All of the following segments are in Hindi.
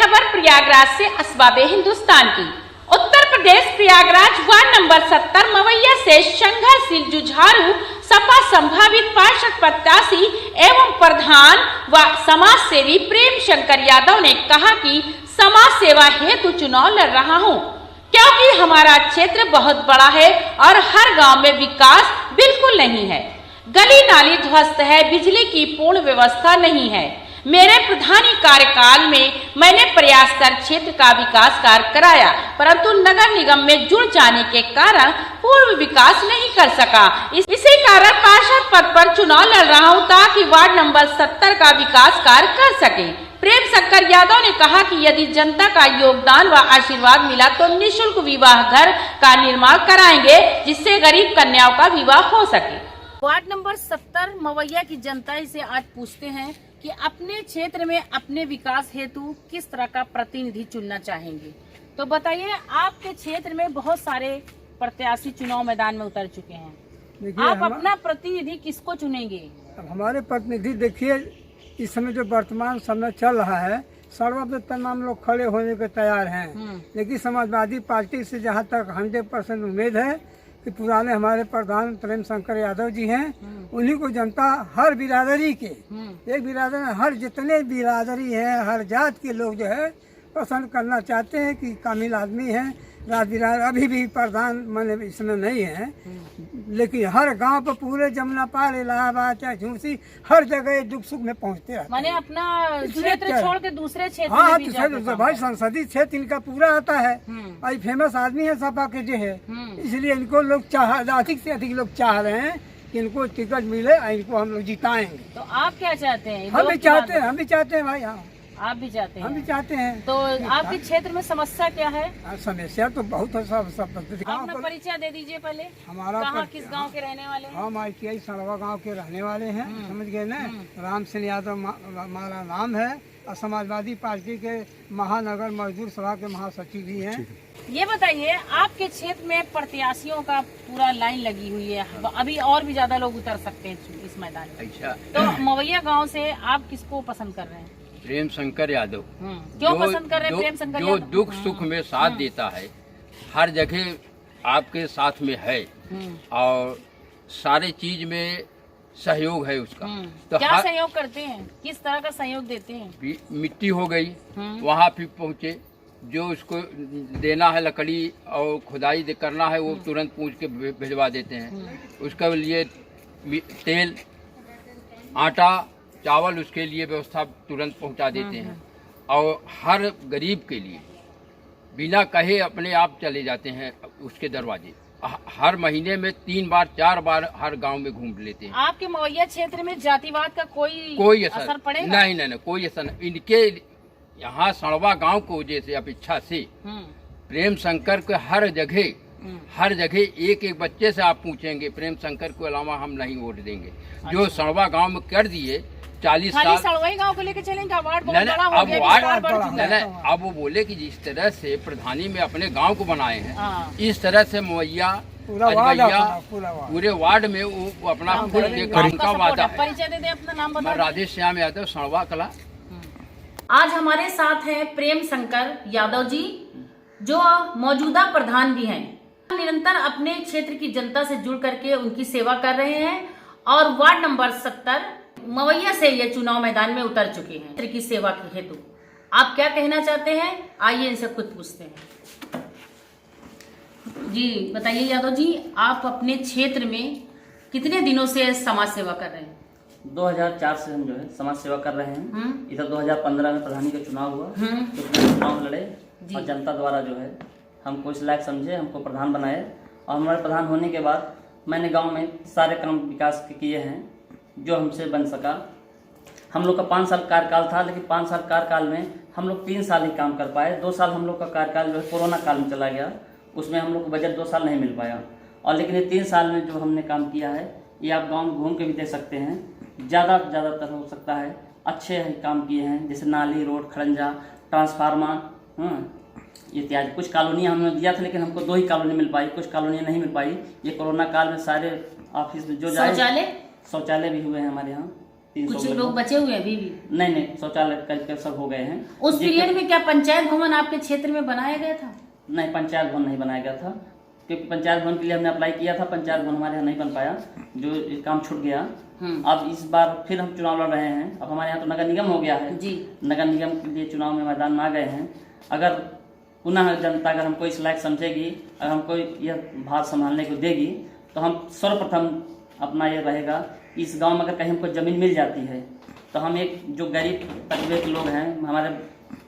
खबर प्रयागराज से असबाबे हिंदुस्तान की। उत्तर प्रदेश प्रयागराज वार्ड नंबर 70 मवैया से संघर्षशील जुझारू सपा संभावित पार्षद प्रत्याशी एवं प्रधान व समाज सेवी प्रेम शंकर यादव ने कहा कि समाज सेवा हेतु चुनाव लड़ रहा हूं, क्योंकि हमारा क्षेत्र बहुत बड़ा है और हर गांव में विकास बिल्कुल नहीं है। गली नाली ध्वस्त है, बिजली की पूर्ण व्यवस्था नहीं है। मेरे प्रधानी कार्यकाल में मैंने प्रयास कर क्षेत्र का विकास कार्य कराया, परंतु नगर निगम में जुड़ जाने के कारण पूर्ण विकास नहीं कर सका। इसी कारण पार्षद पद पर चुनाव लड़ रहा हूं ताकि वार्ड नंबर 70 का विकास कार्य कर सके। प्रेम शंकर यादव ने कहा कि यदि जनता का योगदान व आशीर्वाद मिला तो निःशुल्क विवाह घर का निर्माण कराएंगे, जिससे गरीब कन्याओं का विवाह हो सके। वार्ड नंबर 70 मवैया की जनता से आज पूछते हैं कि अपने क्षेत्र में अपने विकास हेतु किस तरह का प्रतिनिधि चुनना चाहेंगे। तो बताइए, आपके क्षेत्र में बहुत सारे प्रत्याशी चुनाव मैदान में उतर चुके हैं, आप अपना प्रतिनिधि किसको चुनेंगे? अब हमारे प्रतिनिधि देखिए, इस समय जो वर्तमान समय चल रहा है, सर्व पे तमाम लोग खड़े होने को तैयार हैं, लेकिन समाजवादी पार्टी से जहाँ तक 100% उम्मीद है कि पुराने हमारे प्रधान प्रेम शंकर यादव जी हैं, उन्हीं को जनता हर बिरादरी के एक बिरादरी में हर जितने बिरादरी हैं, हर जात के लोग जो है पसंद करना चाहते हैं कि कामिल आदमी है। राज बिरादर अभी भी प्रधान माने इसमें नहीं है, लेकिन हर गांव पर पूरे जमुना पार, इलाहाबाद, चाहे झूसी, हर जगह दुख सुख में पहुंचते रहते। माने अपना क्षेत्र छोड़ के दूसरे क्षेत्र हाँ, में भी जाते भाई संसदीय क्षेत्र इनका पूरा आता है। भाई फेमस आदमी है सपा के जो है, इसलिए इनको लोग अधिक से अधिक लोग चाह रहे हैं कि इनको टिकट मिले और इनको हम लोग जिताएंगे। तो आप क्या चाहते हैं? हम भी चाहते हैं भाई। हाँ, आप भी चाहते हैं? हम भी चाहते हैं। तो आपके क्षेत्र में समस्या क्या है? समस्या तो बहुत है, सब अपना परिचय दे दीजिए पहले। हमारा कहाँ किस गांव के रहने वाले हैं? हम ITI सड़वा गांव के रहने वाले हैं, समझ गए ना। राम सिंह यादव हमारा नाम है और समाजवादी पार्टी के महानगर मजदूर सभा के महासचिव भी हैं। ये बताइए, आपके क्षेत्र में प्रत्याशियों का पूरा लाइन लगी हुई है, अभी और भी ज्यादा लोग उतर सकते हैं इस मैदान में। अच्छा, तो मवैया गांव से आप किसको पसंद कर रहे हैं? प्रेम शंकर यादव। क्यों पसंद कर रहे हैं प्रेम शंकर जो यादव? दुख सुख में साथ देता है, हर जगह आपके साथ में है और सारे चीज में सहयोग है उसका। तो क्या सहयोग करते हैं, किस तरह का सहयोग देते हैं? मिट्टी हो गई वहाँ भी पहुँचे, जो उसको देना है लकड़ी और खुदाई करना है वो तुरंत पूछ के भिजवा देते हैं। उसके लिए तेल, आटा, चावल, उसके लिए व्यवस्था तुरंत पहुंचा देते हैं। और हर गरीब के लिए बिना कहे अपने आप चले जाते हैं उसके दरवाजे। हर महीने में 3 बार 4 बार हर गांव में घूम लेते हैं। आपके मवैया क्षेत्र में जातिवाद का कोई असर पड़ेगा? नहीं, कोई असर नहीं। इनके यहाँ सड़वा गांव को जैसे अपेक्षा से प्रेम शंकर के हर जगह एक एक बच्चे से आप पूछेंगे, प्रेम शंकर के अलावा हम नहीं वोट देंगे। जो सड़वा गांव में कर दिए 40 साल, सड़वाई गांव को लेकर चलेंगे। वार्ड बहुत बड़ा हो गया। अब वो बोले कि जिस तरह से प्रधानी में अपने गांव को बनाए हैं, इस तरह से मवैया पूरे वार्ड में वो अपना खुद के काम का वादा है। परिचय दे दे अपना नाम बता। मैं राजेश श्याम यादव, सड़वा कला। आज हमारे साथ हैं प्रेम शंकर यादव जी, जो मौजूदा प्रधान भी हैं। निरंतर अपने क्षेत्र की जनता से जुड़ करके उनकी सेवा कर रहे हैं और वार्ड नंबर 70 मवैया से ये चुनाव मैदान में उतर चुके हैं क्षेत्र की सेवा के हेतु। आप क्या कहना चाहते हैं, आइए इनसे कुछ पूछते हैं। जी बताइए यादव जी, आप अपने क्षेत्र में कितने दिनों से समाज सेवा कर रहे हैं? 2004 से हम जो है समाज सेवा कर रहे हैं। इधर 2015 में प्रधानी का चुनाव हुआ, तो चुनाव लड़े और जनता द्वारा जो है हमको इस लायक समझे, हमको प्रधान बनाए। और हमारे प्रधान होने के बाद मैंने गांव में सारे काम विकास किए हैं जो हमसे बन सका। हम लोग का 5 साल कार्यकाल था, लेकिन 5 साल कार्यकाल में हम लोग 3 साल ही काम कर पाए। 2 साल हम लोग का कार्यकाल जो है कोरोना काल में चला गया, उसमें हम लोग को बजट 2 साल नहीं मिल पाया। और लेकिन ये 3 साल में जो हमने काम किया है, ये आप गाँव में घूम के भी देख सकते हैं। ज़्यादातर हो सकता है अच्छे काम किए हैं, जैसे नाली, रोड, खड़ंजा, ट्रांसफार्मर इत्यादि। कुछ कॉलोनियाँ हमने दिया था, लेकिन हमको 2 ही कॉलोनी मिल पाई, कुछ कॉलोनियाँ नहीं मिल पाई। ये कोरोना काल में सारे ऑफिस में जो जाए शौचालय भी हुए हैं हमारे यहाँ। 300 कुछ लोग बचे हुए हैं अभी भी? नहीं, शौचालय का सब हो गए हैं। उस पीरियड में क्या पंचायत भवन आपके क्षेत्र में बनाया गया था? नहीं, पंचायत भवन नहीं बनाया गया था, क्योंकि पंचायत भवन के लिए हमने अप्लाई किया था, पंचायत भवन हमारे यहाँ नहीं बन पाया, जो ये काम छूट गया। अब इस बार फिर हम चुनाव लड़ रहे हैं। अब हमारे यहाँ तो नगर निगम हो गया है जी। नगर निगम के लिए चुनाव में मैदान में आ गए हैं। अगर पुनः जनता अगर हमको इस लायक समझेगी, अगर हमको यह भार संभालने को देगी, तो हम सर्वप्रथम अपना ये रहेगा, इस गांव में अगर कहीं हमको ज़मीन मिल जाती है तो हम एक जो गरीब तबके के लोग हैं, हमारे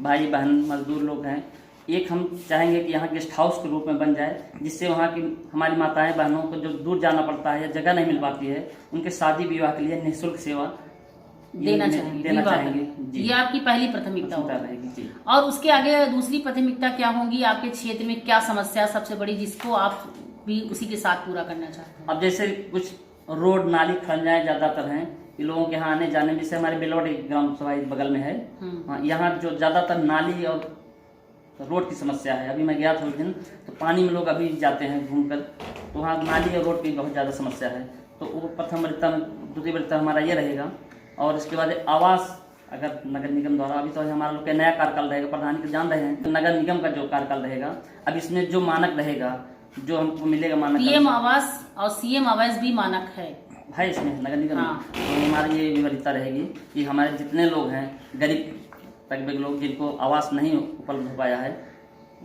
भाई बहन मजदूर लोग हैं, एक हम चाहेंगे कि यहाँ गेस्ट हाउस के रूप में बन जाए, जिससे वहाँ की हमारी माताएं बहनों को जो दूर जाना पड़ता है या जगह नहीं मिल पाती है, उनके शादी विवाह के लिए निःशुल्क सेवा देना चाहेंगे जी। ये आपकी पहली प्राथमिकता रहेगी जी। और उसके आगे दूसरी प्राथमिकता क्या होंगी? आपके क्षेत्र में क्या समस्या सबसे बड़ी जिसको आप भी उसी के साथ पूरा करना चाहते हैं? अब जैसे कुछ रोड नाली खंजाएं ज्यादातर हैं, ये लोगों के यहाँ आने जाने में, जैसे हमारे बेलौट एक ग्राम सभा बगल में है, यहाँ जो ज्यादातर नाली और रोड की समस्या है। अभी मैं गया था उस दिन, तो पानी में लोग अभी जाते हैं घूमकर, तो वहाँ नाली और रोड की बहुत ज़्यादा समस्या है। तो वो प्रथम वरीयता में, द्वितीय वरीयता हमारा ये रहेगा। और इसके बाद आवास, अगर नगर निगम द्वारा, अभी तो हमारा लोग का नया कार्यकाल रहेगा, प्रधान जी जान रहे हैं, तो नगर निगम का जो कार्यकाल रहेगा, अब इसमें जो मानक रहेगा, जो हमको मिलेगा मानक, पीएम आवास और सीएम आवास भी मानक है इसमें नगर निगम। तो हमारी ये वरीयता रहेगी कि हमारे जितने लोग हैं गरीब तबके के लोग, जिनको आवास नहीं उपलब्ध हो पाया है,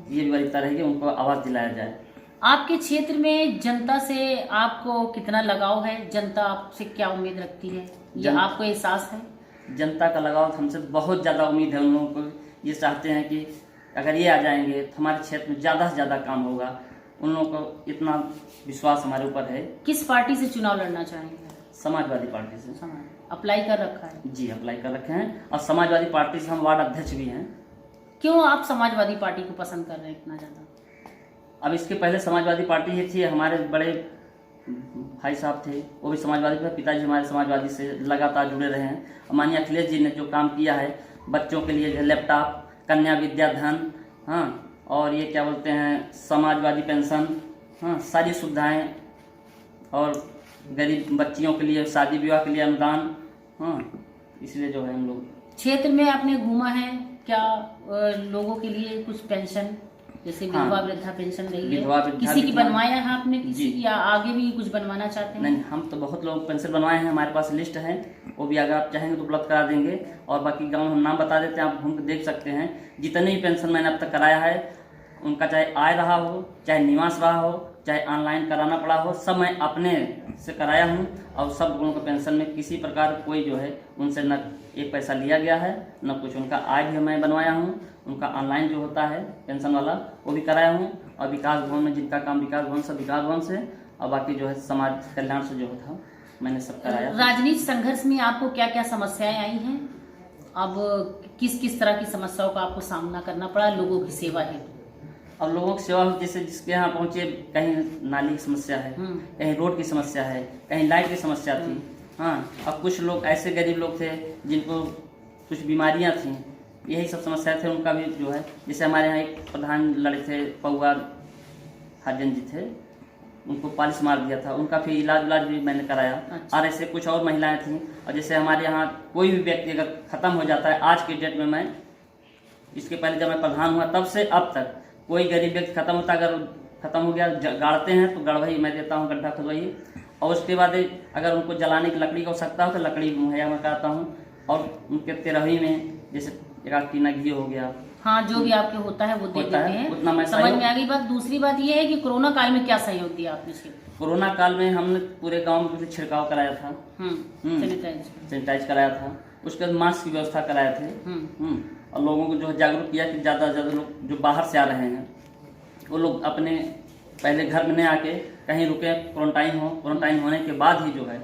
ये वरीयता रहेगी, उनको आवास दिलाया जाए। आपके क्षेत्र में जनता से आपको कितना लगाव है? जनता आपसे क्या उम्मीद रखती है, ये आपको एहसास है? जनता का लगाव हमसे बहुत ज़्यादा उम्मीद है। उन लोगों को ये चाहते हैं कि अगर ये आ जाएंगे तो हमारे क्षेत्र में ज़्यादा से ज़्यादा काम होगा। उन लोगों को इतना विश्वास हमारे ऊपर है। किस पार्टी से चुनाव लड़ना चाहेंगे? समाजवादी पार्टी से। अप्लाई कर रखा है? जी, अप्लाई कर रखे हैं, और समाजवादी पार्टी से हम वार्ड अध्यक्ष भी हैं। क्यों आप समाजवादी पार्टी को पसंद कर रहे हैं इतना ज़्यादा? अब इसके पहले समाजवादी पार्टी ही थी, हमारे बड़े भाई साहब थे, वो भी समाजवादी थे, पिताजी हमारे समाजवादी से लगातार जुड़े रहे हैं। माननीय अखिलेश जी ने जो काम किया है बच्चों के लिए, लैपटॉप, कन्या विद्या धन, और ये क्या बोलते हैं, समाजवादी पेंशन, सारी सुविधाएं, और गरीब बच्चियों के लिए शादी विवाह के लिए अनुदान, इसलिए जो है हम लोग क्षेत्र में आपने घूमा है क्या? लोगों के लिए कुछ पेंशन, जैसे विधवा वृद्धा पेंशन रही है, किसी की बनवाया है आपने, किसी की, या आगे भी कुछ बनवाना चाहते हैं? नहीं, हम तो बहुत लोग पेंशन बनवाए हैं, हमारे पास लिस्ट है, वो भी अगर आप चाहेंगे तो उपलब्ध करा देंगे। और बाकी गांव हम नाम बता देते हैं, आप घूम कर देख सकते हैं। जितने भी पेंशन मैंने अब तक कराया है, उनका चाहे आय रहा हो, चाहे निवास रहा हो, चाहे ऑनलाइन कराना पड़ा हो, सब मैं अपने से कराया हूँ। और सब लोगों को पेंशन में किसी प्रकार कोई जो है उनसे न एक पैसा लिया गया है, न कुछ। उनका आय भी मैं बनवाया हूँ, उनका ऑनलाइन जो होता है पेंशन वाला वो भी कराया हूँ। और विकास भवन में जिनका काम विकास भवन से, विकास भवन से, और बाकी जो है समाज कल्याण से जो था मैंने सब कराया। राजनीतिक संघर्ष में आपको क्या क्या समस्याएं आई हैं? अब किस किस तरह की समस्याओं का आपको सामना करना पड़ा लोगों की सेवा हेतु? अब लोगों की सेवा, जैसे जिसके यहाँ पहुँचे, कहीं नाली की समस्या है, कहीं रोड की समस्या है, कहीं लाइट की समस्या थी। अब कुछ लोग ऐसे गरीब लोग थे जिनको कुछ बीमारियाँ थी, यही सब समस्या थे, उनका भी जो है, जैसे हमारे यहाँ एक प्रधान लड़े थे, पौआ हरिजन जी थे, उनको पालिश मार दिया था, उनका फिर इलाज भी मैंने कराया। अच्छा। और ऐसे कुछ और महिलाएं थीं। और जैसे हमारे यहाँ कोई भी व्यक्ति अगर ख़त्म हो जाता है, आज के डेट में, मैं इसके पहले जब मैं प्रधान हुआ तब से अब तक कोई गरीब व्यक्ति खत्म होता, अगर खत्म हो गया, गाड़ते हैं तो गड़वई मैं देता हूँ, गड्ढा खुदवाई, और उसके बाद अगर उनको जलाने की लकड़ी की आवश्यकता हो तो लकड़ी मुहैया मैं कराता हूँ। और उनके तेरहवीं में जैसे एक टीना घी हो गया, जो भी आपके होता है वो दे देते हैं, उतना मैं समझ में आ गई बात। दूसरी बात ये है कि कोरोना काल में क्या सहयोग दिया आपने? कोरोना काल में हमने पूरे गांव में छिड़काव कराया था, सैनिटाइज कराया था, उसके बाद मास्क की व्यवस्था कराए थे, और लोगों को जो है जागरूक किया कि ज़्यादा से ज़्यादा लोग जो बाहर से आ रहे हैं वो लोग अपने पहले घर में नहीं आके कहीं रुके, क्वारंटाइन होने के बाद ही जो है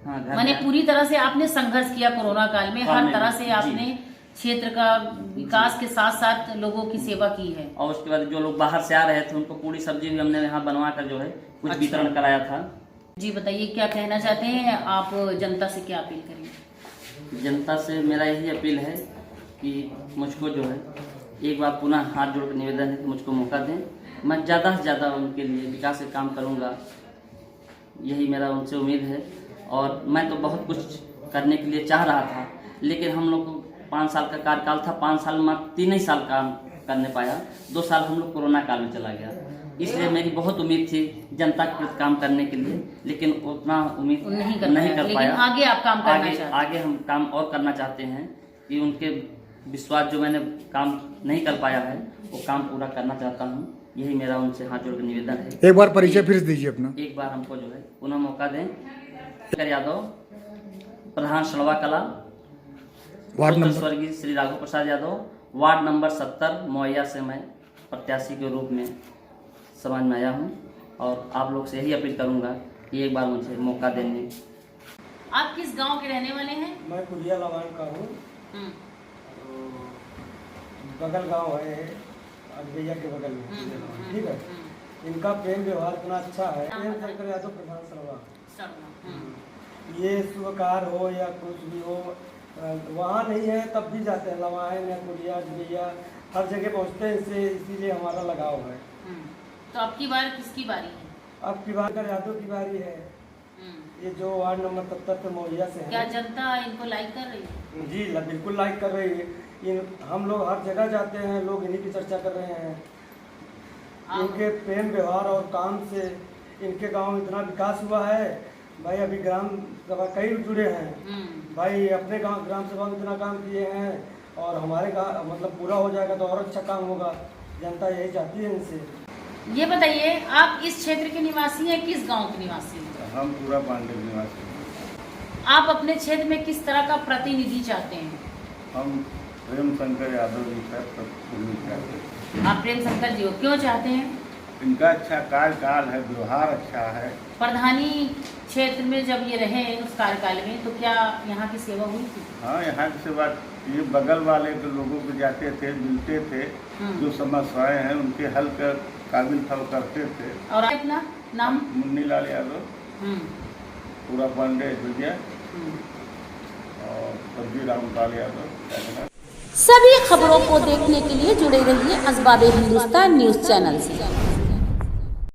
घर मैंने पूरी तरह से आपने संघर्ष किया कोरोना काल में, हर तरह से आपने क्षेत्र का विकास के साथ साथ लोगों की सेवा की है। और उसके बाद जो लोग बाहर से आ रहे थे उनको पूरी सब्जी भी हमने यहाँ बनवा कर जो है कुछ वितरण कराया था। जी बताइए, क्या कहना चाहते हैं आप? जनता से क्या अपील करेंगे? जनता से मेरा यही अपील है कि मुझको जो है एक बार पुनः हाथ जोड़ कर निवेदन है कि मुझको मौका दें, मैं ज़्यादा से ज़्यादा उनके लिए विकास के काम करूँगा, यही मेरा उनसे उम्मीद है। और मैं तो बहुत कुछ करने के लिए चाह रहा था, लेकिन हम लोग को 5 साल का कार्यकाल था, 5 साल में 3 ही साल काम करने पाया, 2 साल हम लोग कोरोना काल में चला गया। इसलिए मेरी बहुत उम्मीद थी जनता के प्रति काम करने के लिए, लेकिन उतना उम्मीद नहीं कर पाया। आगे आप काम करना चाहते हैं? आगे हम काम और करना चाहते हैं कि उनके विश्वास जो मैंने काम नहीं कर पाया है वो काम पूरा करना चाहता हूँ। यही मेरा उनसे हाथ जोड़ कर निवेदन है। एक बार परिचय फिर से दीजिए अपना। एक बार हमको जो है पुनः मौका दें। यादव, प्रधान सड़वा कला, वार्ड नंबर स्वर्गीय श्री राघव प्रसाद यादव, वार्ड नंबर 70 मवैया से मैं प्रत्याशी के रूप में समाज में आया हूँ और आप लोग से यही अपील करूँगा कि एक बार मुझे मौका देने। आप किस गांव के रहने वाले हैं? मैं कुलिया लवान का हूँ, बगल गांव है अजबैया के बगल में, ठीक है। इनका प्रेम व्यवहार इतना अच्छा है। प्रेम शंकर यादव, प्रधान सड़वा। ये शुभकार हो या कुछ भी हो, वहाँ नहीं है तब भी जाते हैं, लवान या कुलिया अजबैया हर जगह पहुँचते हैं, इससे इसीलिए हमारा लगाव है। तो आपकी बार किसकी बारी है? अब की बार यादव की बारी है। ये जो वार्ड नंबर 70 पे मवैया से है। क्या जनता इनको लाइक कर रही है? जी बिल्कुल लाइक कर रही है। हम लोग हर जगह जाते हैं, लोग इन्हीं की चर्चा कर रहे हैं। इनके प्रेम व्यवहार और काम से इनके गांव में इतना विकास हुआ है भाई। अभी ग्राम सभा कई जुड़े हैं भाई, अपने गांव ग्राम सभा में इतना काम किए हैं और हमारे गाँव मतलब पूरा हो जाएगा तो और अच्छा काम होगा। जनता यही चाहती है इनसे। ये बताइए, आप इस क्षेत्र के निवासी हैं, किस गांव के निवासी हैं? हम पूरा पांडे निवासी हैं। आप अपने क्षेत्र में किस तरह का प्रतिनिधि चाहते हैं? हम प्रेम शंकर यादव जी का प्रतिनिधि चाहते हैं। आप प्रेम शंकर जी को क्यों चाहते हैं? इनका अच्छा कार्यकाल है, व्यवहार अच्छा है। प्रधानी क्षेत्र में जब ये रहे उस कार्यकाल में तो क्या यहाँ की सेवा हुई थी? हाँ, यहाँ की सेवा ये बगल वाले के लोगों को जाते थे, मिलते थे, जो समस्याएं हैं उनके हल कर काबिल फल करते थे। और अपना नाम? मुन्नी लाल यादव, पूरा पांडे भैया और स्वर्गीय रामपाल यादव। सभी खबरों को देखने के लिए जुड़े रहिए असबाबे हिंदुस्तान न्यूज चैनल से।